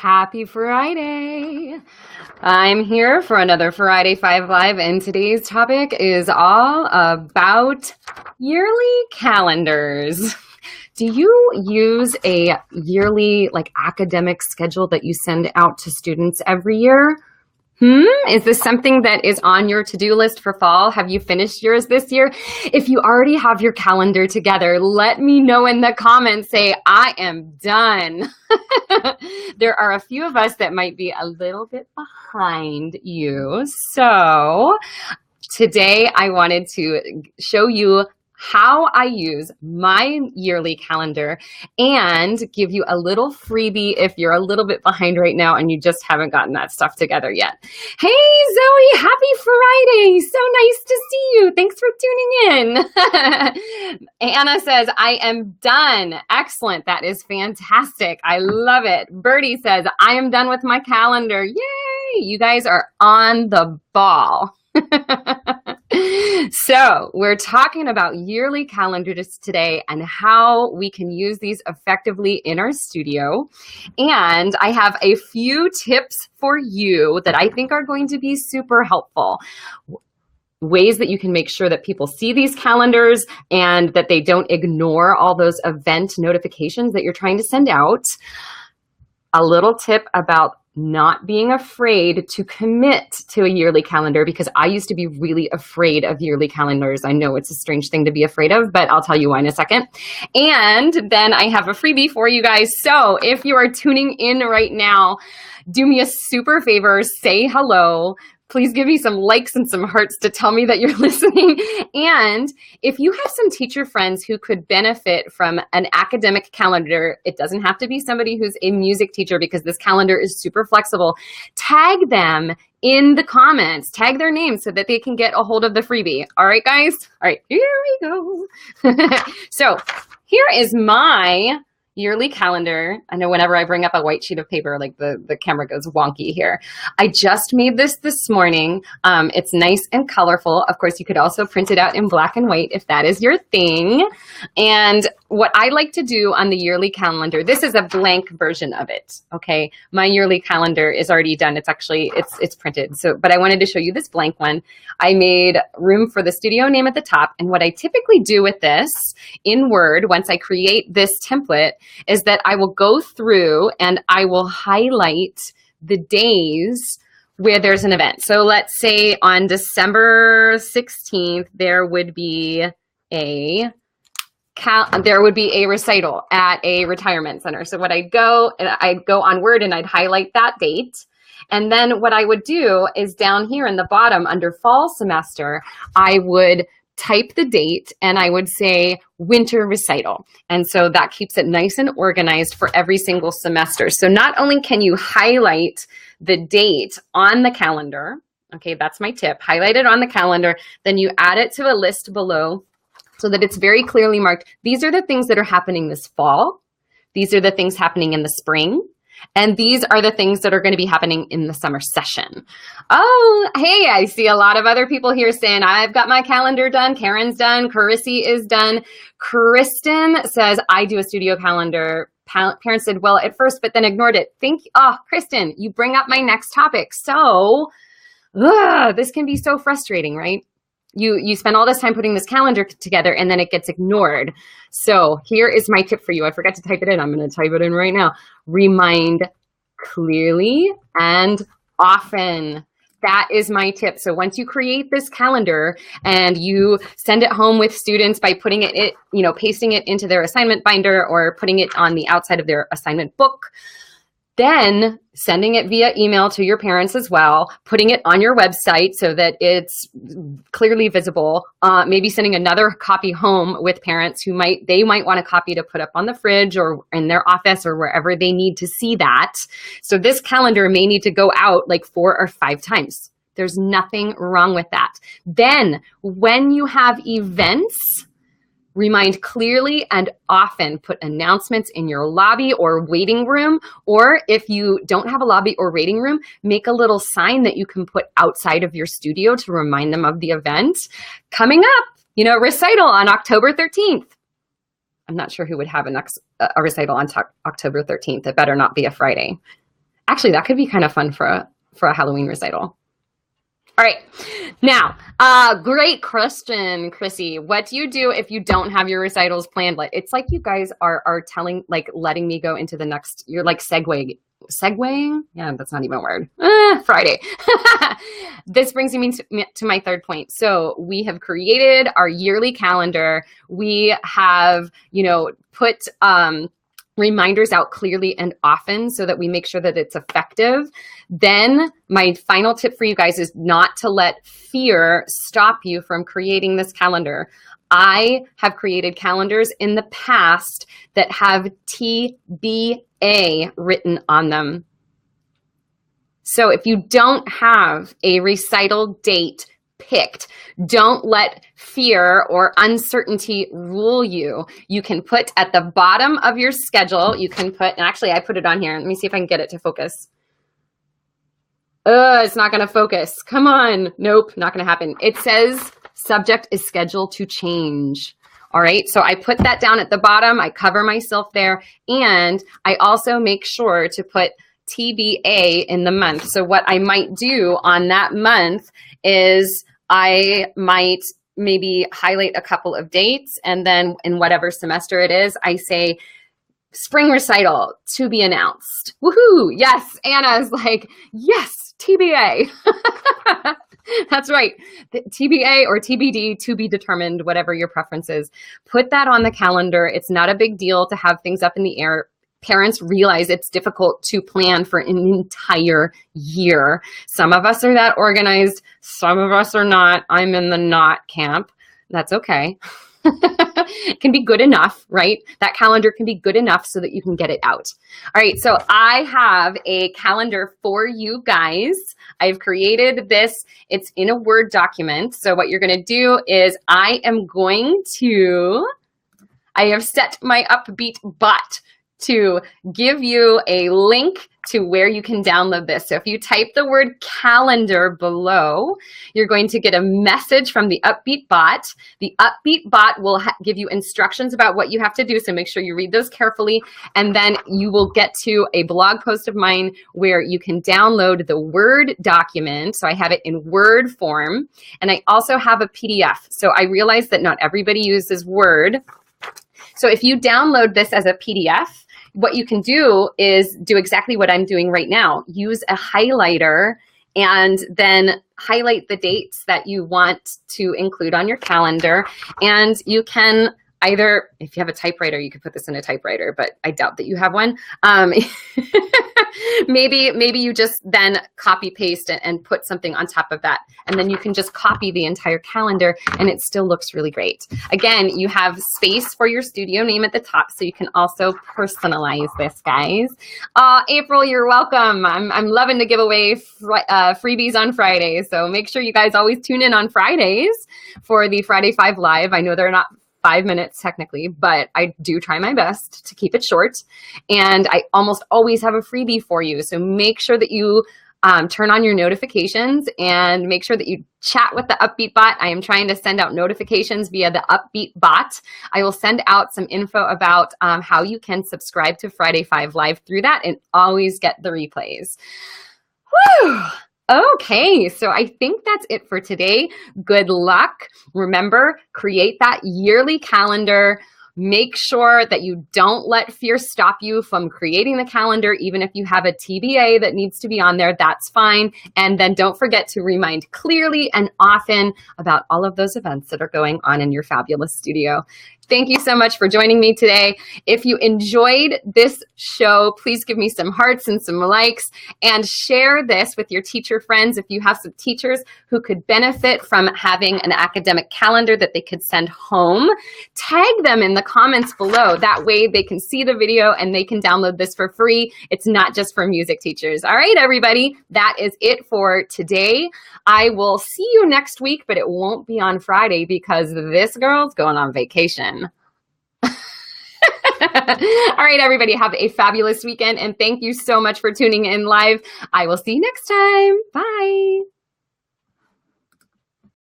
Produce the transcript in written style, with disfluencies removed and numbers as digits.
Happy Friday. I'm here for another Friday 5 Live, and today's topic is all about yearly calendars. Do you use a yearly academic schedule that you send out to students every year? Is this something that is on your to-do list for fall? Have you finished yours this year? If you already have your calendar together, let me know in the comments. Say, I am done. There are a few of us that might be a little bit behind you. So today I wanted to show you how I use my yearly calendar and give you a little freebie if you're a little bit behind right now and you just haven't gotten that stuff together yet. Hey, Zoe, happy Friday. So nice to see you. Thanks for tuning in. Anna says, I am done. Excellent. That is fantastic. I love it. Birdie says, I am done with my calendar. Yay. You guys are on the ball. So we're talking about yearly calendars today and how we can use these effectively in our studio. And I have a few tips for you that I think are going to be super helpful. Ways that you can make sure that people see these calendars and that they don't ignore all those event notifications that you're trying to send out. A little tip about not being afraid to commit to a yearly calendar, because I used to be really afraid of yearly calendars. I know it's a strange thing to be afraid of, but I'll tell you why in a second. And then I have a freebie for you guys. So if you are tuning in right now, do me a super favor, say hello. Please give me some likes and some hearts to tell me that you're listening. And if you have some teacher friends who could benefit from an academic calendar, it doesn't have to be somebody who's a music teacher because this calendar is super flexible. Tag them in the comments, tag their names so that they can get a hold of the freebie. All right, guys? All right, here we go. So here is my yearly calendar. I know whenever I bring up a white sheet of paper, the camera goes wonky here. I just made this morning. It's nice and colorful. Of course, you could also print it out in black and white if that is your thing. And what I like to do on the yearly calendar, this is a blank version of it. Okay. My yearly calendar is already done. It's printed. So, but I wanted to show you this blank one. I made room for the studio name at the top. And what I typically do with this in Word, once I create this template, is that I will go through and I will highlight the days where there's an event. So let's say on December 16th, there would be a recital at a retirement center. So what I'd go on Word and I'd highlight that date. And then what I would do is down here in the bottom under fall semester, I would type the date and I would say winter recital. And so that keeps it nice and organized for every single semester. So not only can you highlight the date on the calendar, okay, that's my tip, highlight it on the calendar, then you add it to a list below so that it's very clearly marked. These are the things that are happening this fall. These are the things happening in the spring. And these are the things that are going to be happening in the summer session. Oh, hey, I see a lot of other people here saying, I've got my calendar done. Karen's done. Carissy is done. Kristen says, I do a studio calendar. Parents said, well, at first, but then ignored it. Oh, Kristen, you bring up my next topic. So this can be so frustrating, right? You spend all this time putting this calendar together and then it gets ignored. So here is my tip for you. I forgot to type it in. I'm going to type it in right now. Remind clearly and often. That is my tip. So once you create this calendar and you send it home with students by putting it, pasting it into their assignment binder or putting it on the outside of their assignment book, then sending it via email to your parents as well, putting it on your website so that it's clearly visible, maybe sending another copy home with parents who might want a copy to put up on the fridge or in their office or wherever they need to see that. So this calendar may need to go out like 4 or 5 times. There's nothing wrong with that. Then when you have events, remind clearly and often. Put announcements in your lobby or waiting room, or if you don't have a lobby or waiting room, make a little sign that you can put outside of your studio to remind them of the event. Coming up, recital on October 13th. I'm not sure who would have a recital on October 13th. It better not be a Friday. Actually, that could be kind of fun for a Halloween recital. All right. Now, great question, Chrissy. What do you do if you don't have your recitals planned? Like, it's like you guys are telling, like, letting me go into the next, you're like segueing? Yeah, that's not even a word. Friday. This brings me to my third point. So we have created our yearly calendar. We have, put, reminders out clearly and often so that we make sure that it's effective. Then my final tip for you guys is not to let fear stop you from creating this calendar. I have created calendars in the past that have TBA written on them. So if you don't have a recital date picked, don't let fear or uncertainty rule you. You can put at the bottom of your schedule, you can put, and actually I put it on here. Let me see if I can get it to focus. It's not going to focus. Come on. Nope, not going to happen. It says subject is scheduled to change. All right, so I put that down at the bottom. I cover myself there. And I also make sure to put TBA in the month. So what I might do on that month is I might maybe highlight a couple of dates, and then in whatever semester it is, I say spring recital to be announced. Woohoo! Yes, Anna's like, yes, TBA. That's right. The TBA or TBD, to be determined, whatever your preference is. Put that on the calendar. It's not a big deal to have things up in the air. Parents realize it's difficult to plan for an entire year. Some of us are that organized. Some of us are not. I'm in the not camp. That's okay. It can be good enough, right? That calendar can be good enough so that you can get it out. All right, so I have a calendar for you guys. I've created this. It's in a Word document. So what you're going to do is I have set my Upbeat bot to give you a link to where you can download this. So if you type the word calendar below, you're going to get a message from the Upbeat bot. The Upbeat bot will give you instructions about what you have to do, so make sure you read those carefully. And then you will get to a blog post of mine where you can download the Word document. So I have it in Word form, and I also have a PDF. So I realize that not everybody uses Word. So if you download this as a PDF, what you can do is do exactly what I'm doing right now. Use a highlighter and then highlight the dates that you want to include on your calendar. And you can either, if you have a typewriter, you could put this in a typewriter, but I doubt that you have one. Maybe you just then copy paste it and put something on top of that. And then you can just copy the entire calendar and it still looks really great. Again, you have space for your studio name at the top, so you can also personalize this, guys. April, you're welcome. I'm loving to give away freebies on Fridays. So make sure you guys always tune in on Fridays for the Friday 5 Live. I know they're not 5 minutes technically, but I do try my best to keep it short. And I almost always have a freebie for you. So make sure that you turn on your notifications and make sure that you chat with the Upbeat bot. I am trying to send out notifications via the Upbeat bot. I will send out some info about how you can subscribe to Friday 5 Live through that and always get the replays. Whew. Okay, so I think that's it for today. Good luck. Remember, create that yearly calendar. Make sure that you don't let fear stop you from creating the calendar. Even if you have a TBA that needs to be on there, that's fine. And then don't forget to remind clearly and often about all of those events that are going on in your fabulous studio. Thank you so much for joining me today. If you enjoyed this show, please give me some hearts and some likes and share this with your teacher friends. If you have some teachers who could benefit from having an academic calendar that they could send home, tag them in the comments below. That way they can see the video and they can download this for free. It's not just for music teachers. All right, everybody, that is it for today. I will see you next week, but it won't be on Friday because this girl's going on vacation. All right, everybody, have a fabulous weekend, and thank you so much for tuning in live. I will see you next time. Bye.